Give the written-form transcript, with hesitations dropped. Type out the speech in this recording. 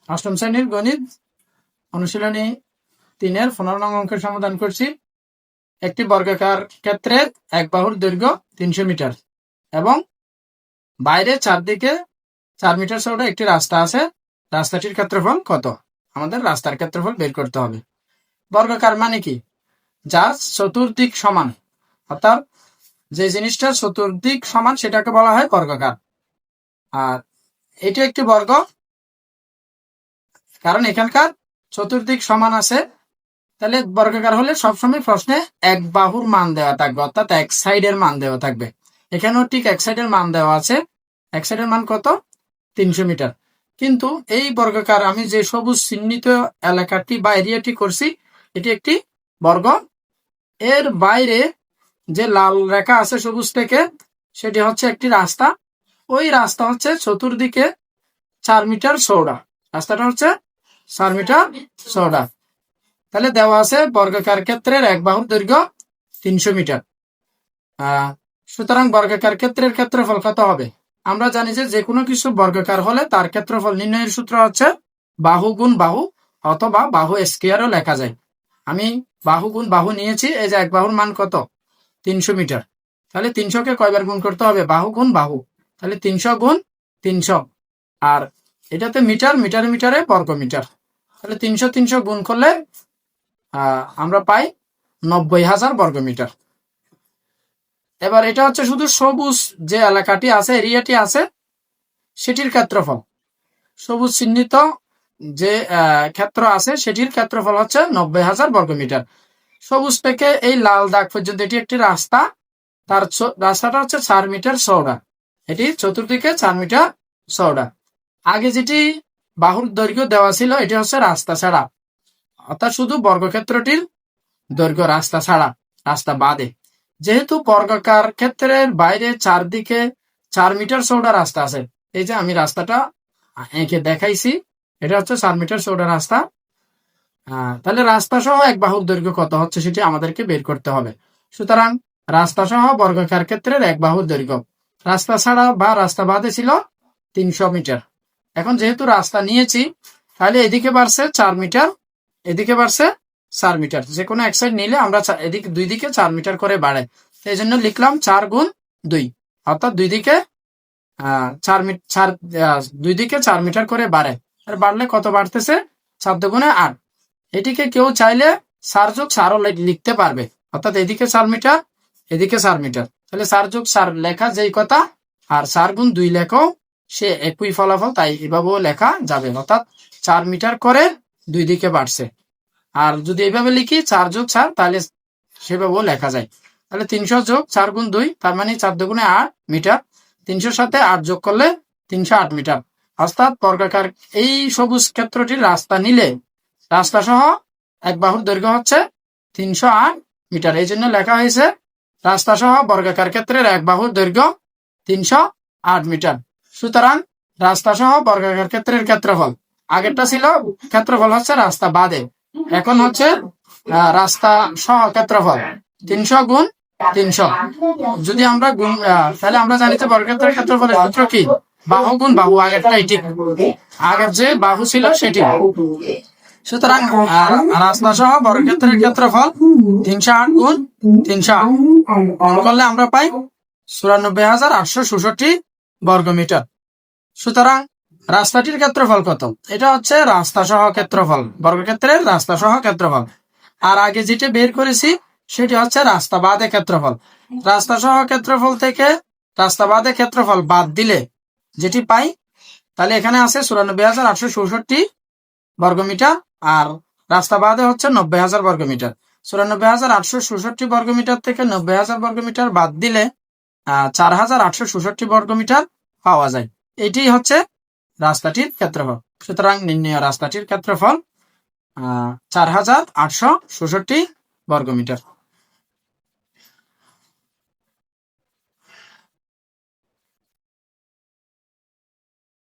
অষ্টম শ্রেণীর গণিত অনুশীলনী 3-এর 15 নং অঙ্কের সমাধান করছি। একটি বর্গাকার ক্ষেত্রের এক বাহুর দৈর্ঘ্য 300 মিটার এবং বাইরে চারদিকে 4 মিটার চওড়া একটি রাস্তা আছে। রাস্তাটির ক্ষেত্রফল কত? আমাদের রাস্তার ক্ষেত্রফল বের করতে হবে। বর্গাকার মানে কি? যার চতুর্দিক সমান, অর্থাৎ যে জিনিসটা চতুর্দিক সমান সেটাকে বলা হয় বর্গাকার। আর এটি একটি বর্গ, কারণ এখানকার চতুর্দিক সমান আছে। তাহলে বর্গাকার হলে সবসময় প্রশ্নে এক বাহুর মান দেওয়া থাকবে, অর্থাৎ এক সাইডের মান দেওয়া থাকবে। এখানেও ঠিক এক সাইডের মান দেওয়া আছে। এক সাইডের মান কত? 300 মিটার। কিন্তু এই বর্গাকার আমি যে সবুজ চিহ্নিত এলাকাটি বা এরিয়াটি করছি, এটি একটি বর্গ। এর বাইরে যে লাল রেখা আছে সবুজ থেকে, সেটি হচ্ছে একটি রাস্তা। ওই রাস্তা হচ্ছে চতুর্দিকে 4 মিটার চওড়া। রাস্তাটা হচ্ছে 4 মিটার চওড়া। তাহলে দেওয়া আছে বর্গাকার ক্ষেত্রের এক বাহুর দৈর্ঘ্য 300 মিটার। সুতরাং বর্গাকার ক্ষেত্রের ক্ষেত্রফল কত হবে? আমরা জানি যে কোনো কিছু বর্গাকার হলে তার ক্ষেত্রফল নির্ণয়ের সূত্র হচ্ছে বাহু গুণ বাহু, অথবা বাহু স্কয়ারও লেখা যায়। আমি বাহু গুণ বাহু নিয়েছি। এই যে এক বাহুর মান কত? 300 মিটার। তাহলে 300-কে কয়বার গুণ করতে হবে? বাহু গুণ বাহু। তাহলে 300 গুণ 300। আর এটাতে মিটার, মিটারে মিটারে বর্গ মিটার। তাহলে 300 গুণ করলে আমরা পাই 90,000 বর্গ মিটার। এবার এটা হচ্ছে শুধু সবুজ যে এলাকাটি আছে, এরিয়াটি আছে, সেটির ক্ষেত্রফল। সবুজ চিহ্নিত যে ক্ষেত্র আছে সেটির ক্ষেত্রফল হচ্ছে 90,000 বর্গ মিটার। সবুজ থেকে এই লাল দাগ পর্যন্ত এটি একটি রাস্তা। তার রাস্তাটা হচ্ছে 4 মিটার চওড়া। এটি চতুর্দিকে 4 মিটার চওড়া। আগে যেটি বাহুর দৈর্ঘ্য দেওয়া ছিল এটি হচ্ছে রাস্তা ছাড়া, অর্থাৎ শুধু বর্গক্ষেত্রটির দৈর্ঘ্য, রাস্তা ছাড়া, রাস্তা বাদে। যেহেতু বর্গাকার ক্ষেত্রের বাইরে চারদিকে 4 মিটার চওড়া রাস্তা আছে, এই যে আমি রাস্তাটা এঁকে দেখাইছি, এটা হচ্ছে 4 মিটার চওড়া রাস্তা। তাহলে রাস্তা সহ এক বাহুর দৈর্ঘ্য কত হচ্ছে সেটি আমাদেরকে বের করতে হবে। সুতরাং রাস্তা সহ বর্গাকার ক্ষেত্রের এক বাহুর দৈর্ঘ্য, রাস্তা ছাড়া বা রাস্তা বাদে ছিল 300 মিটার। এখন যেহেতু রাস্তা নিয়েছি, তাহলে এদিকে বাড়ছে 4 মিটার, এদিকে বাড়ছে 4 মিটার। যে কোনো এক সাইড নিলে আমরা এদিকে দুই দিকে 4 মিটার করে বাড়ে, এই জন্য লিখলাম 4 গুণ 2, অর্থাৎ দুই দিকে 4 মিটার করে বাড়ে। আর বাড়লে কত বাড়তেছে? 4 দুগুণে 8। এটিকে কেউ চাইলে 4 যোগ 4ও লিখতে পারবে, অর্থাৎ এদিকে 4 মিটার, এদিকে 4 মিটার। তাহলে 4 যোগ 4 লেখা যেই কথা, আর 4 গুণ 2 লেখাও সে একই ফলাফল, তাই এভাবেও লেখা যাবে, অর্থাৎ 4 মিটার করে দুই দিকে বাড়ছে। আর যদি এইভাবে লিখি 4 যোগ 4, তাহলে সেভাবেও লেখা যায়। তাহলে 300 যোগ 4 গুণ 2, তার মানে 4 দুগুণে 8 মিটার। 300-র সাথে 8 যোগ করলে 308 মিটার। অর্থাৎ বর্গাকার এই সবুজ ক্ষেত্রটির রাস্তা নিলে রাস্তা সহ এক বাহুর দৈর্ঘ্য হচ্ছে 308 মিটার। এই জন্য লেখা হয়েছে রাস্তা সহ বর্গাকার ক্ষেত্রের এক বাহুর দৈর্ঘ্য 308 মিটার। সুতরাং রাস্তা সহ বর্গাকার ক্ষেত্রের ক্ষেত্রফল, আগেরটা ছিল ক্ষেত্রফল হচ্ছে রাস্তা বাদে, এখন হচ্ছে রাস্তা সহ ক্ষেত্রফল 300 গুণ 300। যদি আমরা গুণ, তাহলে আমরা জানি যে বর্গক্ষেত্রের ক্ষেত্রফলের সূত্র কি? বাহু গুণ বাহু। আগেরটা এটি, আগের যে বাহু ছিল সেটি। সুতরাং রাস্তা সহ বর্গক্ষেত্রের ক্ষেত্রফল 308 গুণ 300 গুণ করলে আমরা পাই 94,866 বর্গ মিটার। সুতরাং রাস্তাটির ক্ষেত্রফল কত? এটা হচ্ছে রাস্তা সহ ক্ষেত্রফল, বর্গক্ষেত্রের রাস্তা সহ ক্ষেত্রফল। আর আগে যেটা বের করেছি সেটি হচ্ছে রাস্তা বাদে ক্ষেত্রফল। রাস্তা সহ ক্ষেত্রফল থেকে রাস্তা বাদে ক্ষেত্রফল বাদ দিলে যেটি পাই, তাহলে এখানে আছে 94,866 বর্গমিটার, আর রাস্তা বাদে হচ্ছে 90,000 বর্গমিটার। 94,866 বর্গমিটার থেকে 90,000 বর্গমিটার বাদ দিলে 4,866 বর্গমিটার পাওয়া যায়। এটি হচ্ছে রাস্তাটির ক্ষেত্রফল। সুতরাং নির্ণয় রাস্তাটির ক্ষেত্রফল 4,866 বর্গমিটার।